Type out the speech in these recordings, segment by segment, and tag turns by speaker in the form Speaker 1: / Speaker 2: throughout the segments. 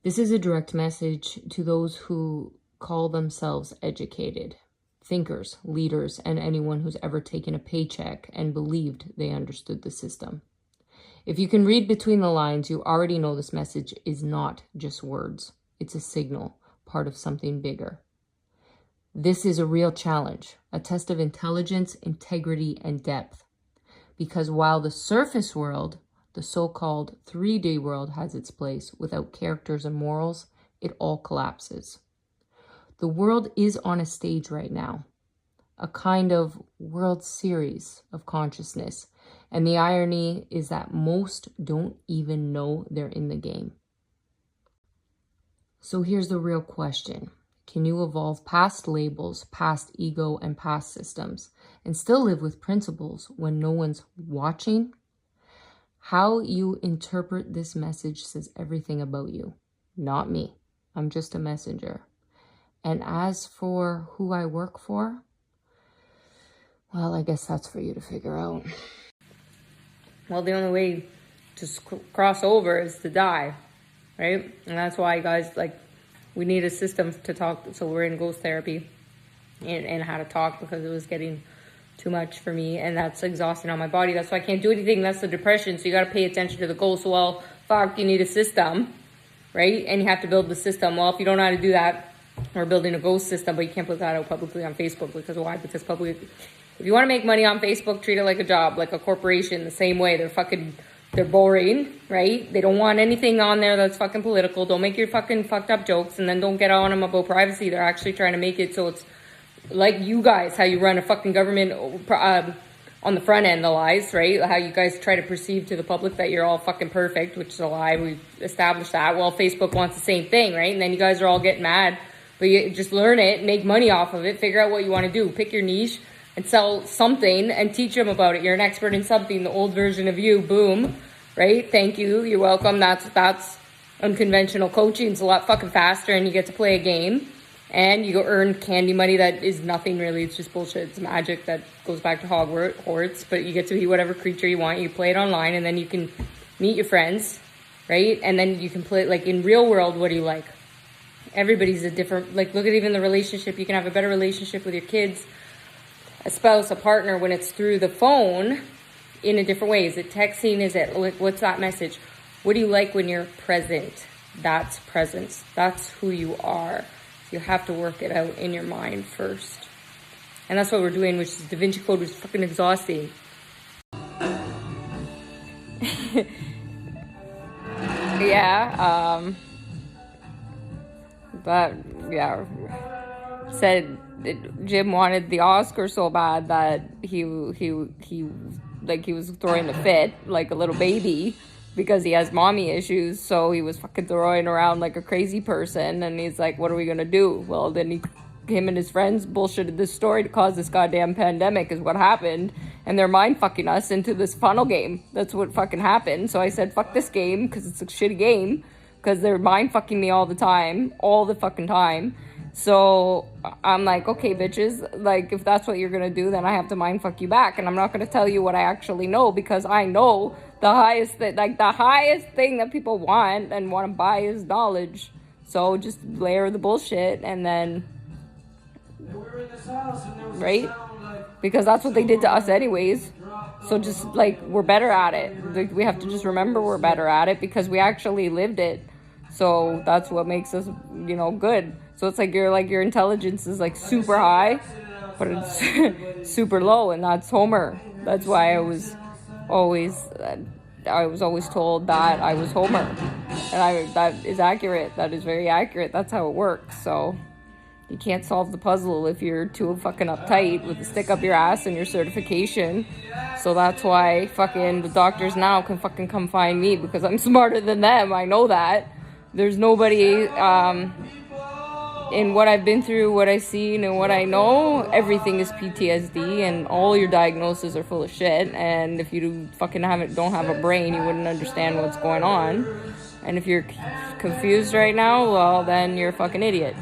Speaker 1: This is a direct message to those who call themselves educated, thinkers, leaders, and anyone who's ever taken a paycheck and believed they understood the system. If you can read between the lines, you already know this message is not just words. It's a signal, part of something bigger. This is a real challenge, a test of intelligence, integrity, and depth. Because while the surface world, the so-called 3D world, has its place without characters and morals, it all collapses. The world is on a stage right now, a kind of World Series of consciousness. And the irony is that most don't even know they're in the game. So here's the real question. Can you evolve past labels, past ego, and past systems, and still live with principles when no one's watching? How you interpret this message says everything about you, not me. I'm just a messenger. And as for who I work for, well, I guess that's for you to figure out. Well, the only way to cross over is to die, right? And that's why, guys, we need a system to talk. So we're in ghost therapy and how to talk, because it was getting too much for me, and that's exhausting on my body. That's why I can't do anything. That's the depression. So you got to pay attention to the ghost. Well, fuck, you need a system, right? And you have to build the system. Well, if you don't know how to do that, we're building a ghost system, but you can't put that out publicly on Facebook. Because why? Because if you want to make money on Facebook, treat it like a job, like a corporation, the same way. They're boring, right? They don't want anything on there that's fucking political. Don't make your fucking fucked up jokes, and then don't get on them about privacy. They're actually trying to make it so it's like you guys, how you run a fucking government on the front end, the lies, right? How you guys try to perceive to the public that you're all fucking perfect, which is a lie. We've established that. Well, Facebook wants the same thing, right? And then you guys are all getting mad. But you just learn it, make money off of it, figure out what you want to do. Pick your niche and sell something and teach them about it. You're an expert in something, the old version of you, boom, right? Thank you, you're welcome. That's unconventional coaching. It's a lot fucking faster, and you get to play a game. And you go earn candy money that is nothing really. It's just bullshit. It's magic that goes back to Hogwarts. But you get to be whatever creature you want. You play it online, and then you can meet your friends, right? And then you can play, like, in real world, what do you like? Everybody's a different, like, look at even the relationship. You can have a better relationship with your kids, a spouse, a partner, when it's through the phone in a different way. Is it texting? Is it, like, what's that message? What do you like when you're present? That's presence. That's who you are. You have to work it out in your mind first. And that's what we're doing, which is Da Vinci Code, which is fucking exhausting. But yeah, said Jim wanted the Oscar so bad that he was throwing a fit like a little baby, because he has mommy issues. So he was fucking throwing around like a crazy person, and he's like, what are we gonna do? Well, then him and his friends bullshitted this story to cause this goddamn pandemic is what happened, and they're mind fucking us into this funnel game. That's what fucking happened. So I said, fuck this game, because it's a shitty game, because they're mind fucking me all the fucking time. So I'm like, okay, bitches, like, if that's what you're gonna do, then I have to mind fuck you back. And I'm not gonna tell you what I actually know, because I know the highest thing that people want and want to buy is knowledge. So just layer the bullshit, and then, right? Because that's what they did to us anyways. So just, like, we're better at it. Like, we have to just remember we're better at it because we actually lived it. So that's what makes us, good. So it's like your intelligence is like super high, but it's super low, and that's Homer. That's why I was always told that I was Homer, and that is accurate. That is very accurate. That's how it works. So you can't solve the puzzle if you're too fucking uptight with a stick up your ass and your certification. So that's why fucking the doctors now can fucking come find me, because I'm smarter than them. I know that. There's nobody in what I've been through, what I've seen, and what I know, everything is PTSD, and all your diagnoses are full of shit. And if you fucking don't have a brain, you wouldn't understand what's going on. And if you're confused right now, well, then you're a fucking idiot.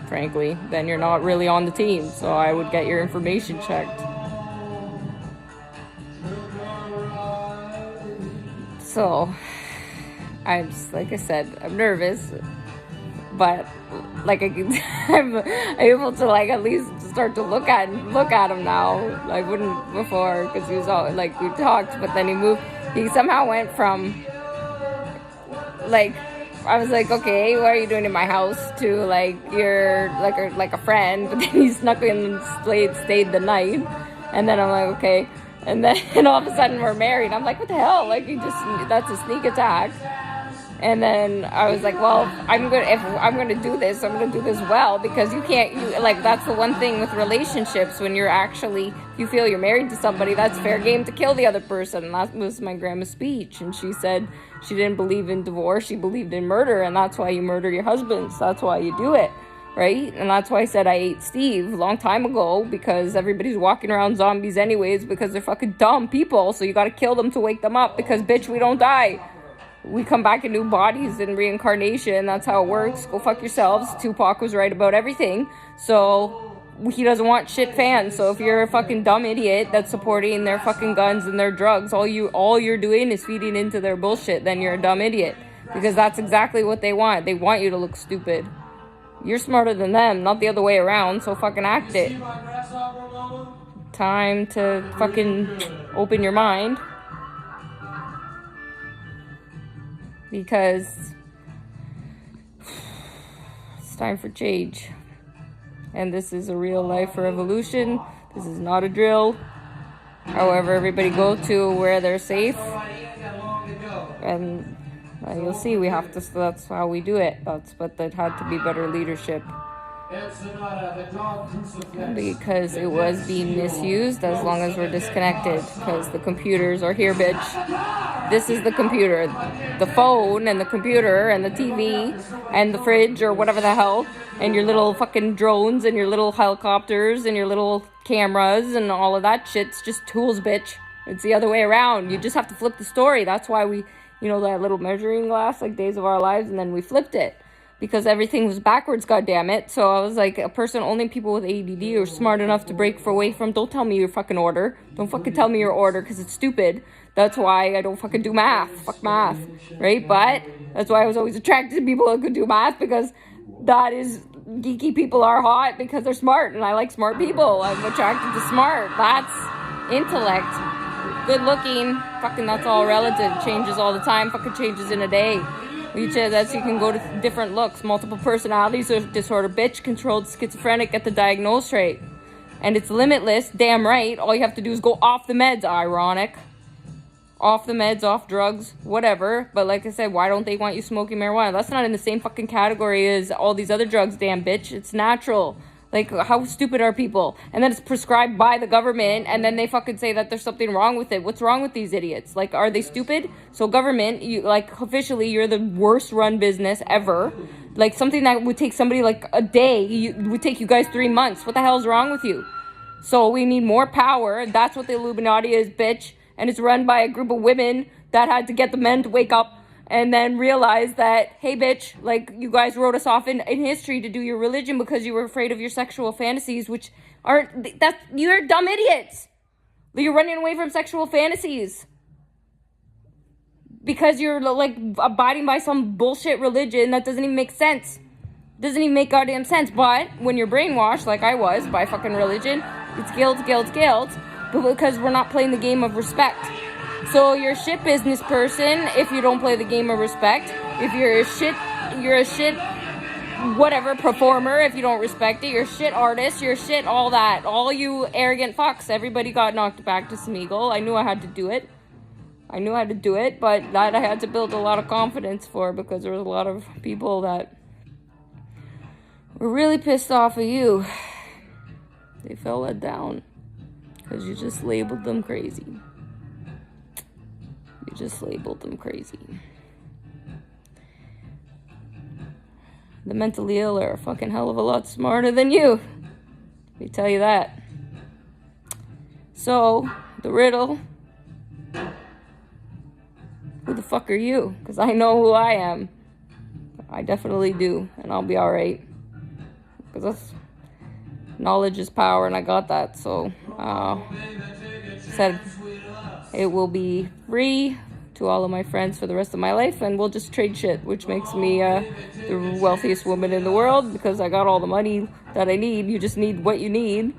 Speaker 1: Frankly, then you're not really on the team. So I would get your information checked. So like I said, I'm nervous, but like I'm able to like at least start to look at him now. I wouldn't before because he was all like we talked, but then he somehow went from like I was like, okay, what are you doing in my house? To like you're like a friend, but then he snuck in and stayed the night, and then I'm like, okay, and then and all of a sudden we're married. I'm like, what the hell? Like that's a sneak attack. And then I was like, well, if I'm gonna do this, I'm gonna do this well, because you like that's the one thing with relationships, when you feel you're married to somebody, that's fair game to kill the other person. And that was my grandma's speech, and she said she didn't believe in divorce, she believed in murder, and that's why you murder your husbands, that's why you do it, right? And that's why I said I ate Steve a long time ago, because everybody's walking around zombies anyways, because they're fucking dumb people, so you gotta kill them to wake them up, because bitch, we don't die. We come back in new bodies in reincarnation. That's how it works. Go fuck yourselves. Tupac was right about everything. So he doesn't want shit fans. So if you're a fucking dumb idiot that's supporting their fucking guns and their drugs, all you're doing is feeding into their bullshit, then you're a dumb idiot. Because that's exactly what they want. They want you to look stupid. You're smarter than them, not the other way around. So fucking act it. Time to fucking open your mind. Because it's time for change. And this is a real life revolution. This is not a drill. However, everybody go to where they're safe. And you'll see, that's how we do it. But there had to be better leadership. Because it was being misused as long as we're disconnected. Because the computers are here, bitch. This is the computer. The phone and the computer and the TV and the fridge or whatever the hell. And your little fucking drones and your little helicopters and your little cameras and all of that shit's just tools, bitch. It's the other way around. You just have to flip the story. That's why we, that little measuring glass, like Days of Our Lives, and then we flipped it. Because everything was backwards, goddammit. So I was like, only people with ADD are smart enough to break away from, don't tell me your fucking order. Don't fucking tell me your order, because it's stupid. That's why I don't fucking do math. Fuck math, right? But that's why I was always attracted to people who could do math, because that is, geeky people are hot because they're smart, and I like smart people. I'm attracted to smart. That's intellect. Good looking, fucking that's all relative. Changes all the time, fucking changes in a day. You can go to different looks, multiple personalities disorder, bitch, controlled schizophrenic, get the diagnosis right. And it's limitless, damn right. All you have to do is go off the meds, ironic. Off the meds, off drugs, whatever. But like I said, why don't they want you smoking marijuana? That's not in the same fucking category as all these other drugs, damn bitch. It's natural. Like, how stupid are people? And then it's prescribed by the government, and then they fucking say that there's something wrong with it. What's wrong with these idiots? Like, are they stupid? So government, officially, you're the worst run business ever. Like, something that would take somebody, like, a day, would take you guys 3 months. What the hell is wrong with you? So we need more power. That's what the Illuminati is, bitch. And it's run by a group of women that had to get the men to wake up and then realize that, hey, bitch, like, you guys wrote us off in history to do your religion because you were afraid of your sexual fantasies, which you're dumb idiots. You're running away from sexual fantasies because you're, like, abiding by some bullshit religion that doesn't even make sense. Doesn't even make goddamn sense. But when you're brainwashed, like I was, by fucking religion, it's guilt, but because we're not playing the game of respect. So you're a shit business person if you don't play the game of respect. If you're a shit whatever performer if you don't respect it. You're a shit artist. You're a shit all that. All you arrogant fucks. Everybody got knocked back to Smeagol. I knew I had to do it. But that I had to build a lot of confidence for, because there was a lot of people that were really pissed off at you. They felt let down because you just labeled them crazy. The mentally ill are a fucking hell of a lot smarter than you. Let me tell you that. So, the riddle. Who the fuck are you? Because I know who I am. I definitely do. And I'll be alright. Because knowledge is power, and I got that. So, said it will be free to all of my friends for the rest of my life, and we'll just trade shit, which makes me the wealthiest woman in the world because I got all the money that I need. You just need what you need,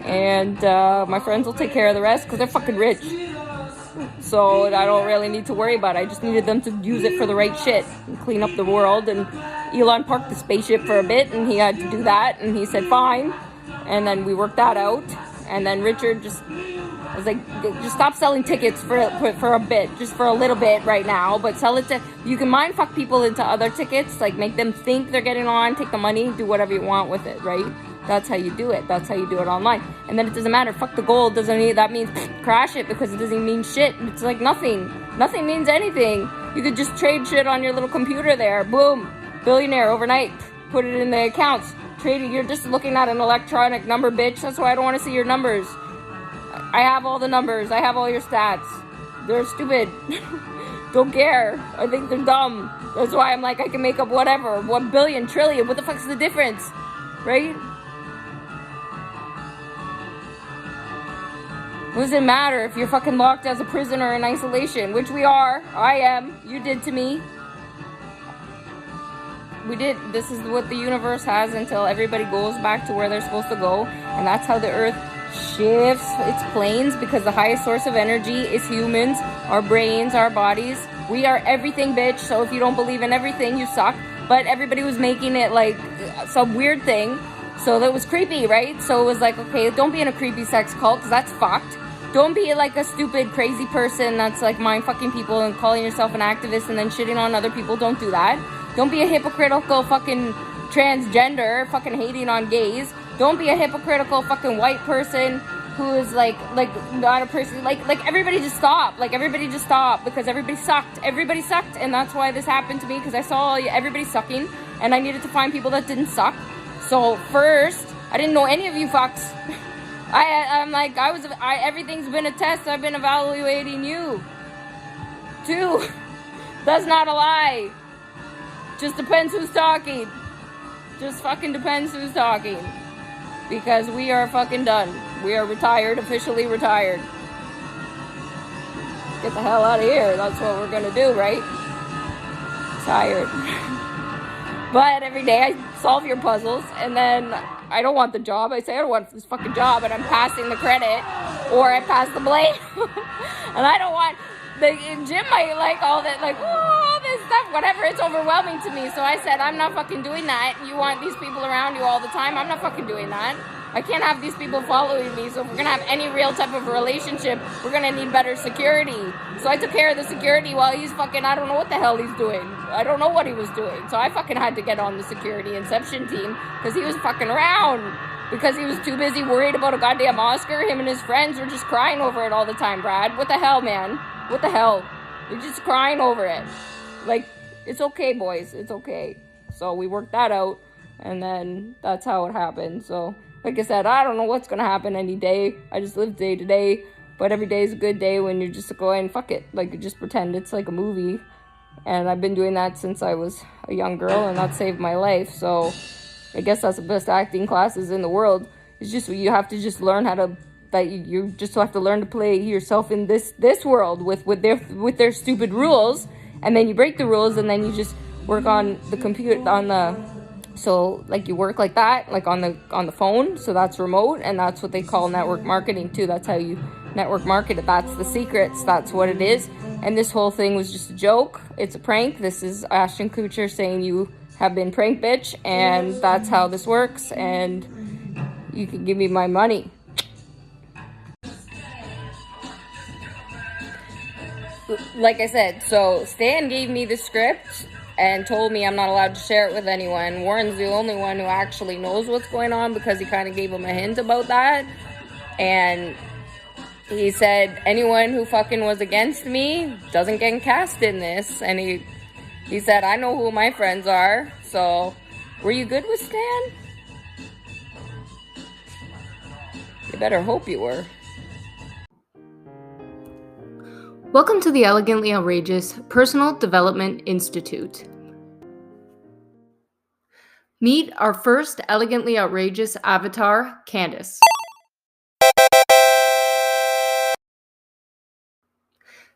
Speaker 1: and my friends will take care of the rest because they're fucking rich. So I don't really need to worry about it. I just needed them to use it for the right shit and clean up the world. And Elon parked the spaceship for a bit, and he had to do that, and he said fine, and then we worked that out. And then Richard just was like, just stop selling tickets for a bit, just for a little bit right now, but sell it to, you can mind fuck people into other tickets, like make them think they're getting on, take the money, do whatever you want with it, right? That's how you do it. That's how you do it online. And then it doesn't matter. Fuck the gold. That means crash it because it doesn't mean shit. It's like nothing. Nothing means anything. You could just trade shit on your little computer there. Boom. Billionaire overnight. Put it in the accounts. Trading. You're just looking at an electronic number, bitch. That's why I don't want to see your numbers. I have all the numbers. I have all your stats. They're stupid. Don't care. I think they're dumb. That's why I'm like, I can make up whatever. 1 billion, trillion. What the fuck's the difference? Right? What does it matter if you're fucking locked as a prisoner in isolation? Which we are. I am. You did to me. We did. This is what the universe has until everybody goes back to where they're supposed to go. And that's how the earth shifts its planes, because the highest source of energy is humans, our brains, our bodies. We are everything, bitch. So if you don't believe in everything, you suck. But everybody was making it like some weird thing. So that was creepy, right? So it was like, okay, don't be in a creepy sex cult because that's fucked. Don't be like a stupid, crazy person that's like mind fucking people and calling yourself an activist and then shitting on other people. Don't do that. Don't be a hypocritical fucking transgender, fucking hating on gays. Don't be a hypocritical fucking white person who is like not a person. Like everybody just stop. Like everybody just stop because everybody sucked. Everybody sucked, and that's why this happened to me, because I saw everybody sucking and I needed to find people that didn't suck. So first, I didn't know any of you fucks. I'm like, everything's been a test. I've been evaluating you. Too. That's not a lie. Just depends who's talking. Just fucking depends who's talking. Because we are fucking done. We are retired, officially retired. Get the hell out of here. That's what we're gonna do, right? Tired. But every day I solve your puzzles, and then I don't want the job. I say I don't want this fucking job, and I'm passing the credit, or I pass the blame. And I don't want, the Jim might like all that, like, all this stuff, whatever. It's overwhelming to me. So I said, I'm not fucking doing that. You want these people around you all the time. I'm not fucking doing that. I can't have these people following me. So if we're going to have any real type of a relationship, we're going to need better security. So I took care of the security while he's fucking, I don't know what the hell he's doing. I don't know what he was doing. So I fucking had to get on the security inception team because he was fucking around. Because he was too busy worried about a goddamn Oscar. Him and his friends were just crying over it all the time, Brad. What the hell, man? What the hell? You're just crying over it. Like, it's okay, boys. It's okay. So we worked that out. And then that's how it happened. So, like I said, I don't know what's going to happen any day. I just live day to day. But every day is a good day when you just go and fuck it. Like, you just pretend it's like a movie. And I've been doing that since I was a young girl. And that saved my life. So I guess that's the best acting classes in the world. It's just, you have to just learn how to, that you just have to learn to play yourself in this world with their stupid rules. And then you break the rules, and then you just work on the computer, so like you work like that, like on the phone. So that's remote, and that's what they call network marketing too. That's how you network market it. That's the secrets. That's what it is. And this whole thing was just a joke. It's a prank. This is Ashton Kutcher saying you have been pranked, bitch, and that's how this works, and you can give me my money. Like I said, so Stan gave me the script and told me I'm not allowed to share it with anyone. Warren's the only one who actually knows what's going on because he kind of gave him a hint about that. And he said anyone who fucking was against me doesn't get cast in this. And he said, I know who my friends are. So, were you good with Stan? You better hope you were. Welcome to the Elegantly Outrageous Personal Development Institute. Meet our first elegantly outrageous avatar, Candace.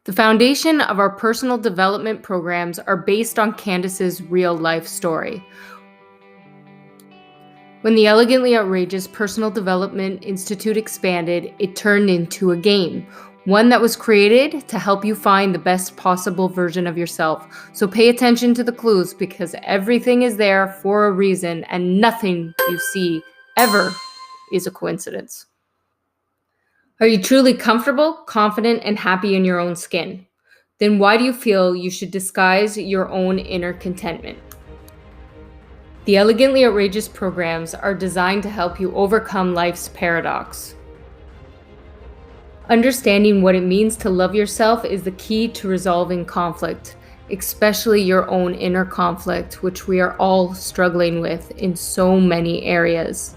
Speaker 1: The foundation of our personal development programs are based on Candace's real-life story. When the Elegantly Outrageous Personal Development Institute expanded, it turned into a game, one that was created to help you find the best possible version of yourself. So pay attention to the clues, because everything is there for a reason and nothing you see ever is a coincidence. Are you truly comfortable, confident, and happy in your own skin? Then why do you feel you should disguise your own inner contentment? The Elegantly Outrageous programs are designed to help you overcome life's paradox. Understanding what it means to love yourself is the key to resolving conflict, especially your own inner conflict, which we are all struggling with in so many areas.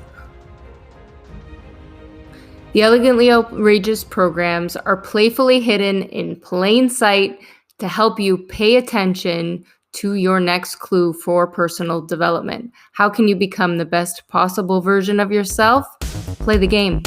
Speaker 1: The Elegantly Outrageous programs are playfully hidden in plain sight to help you pay attention to your next clue for personal development. How can you become the best possible version of yourself? Play the game.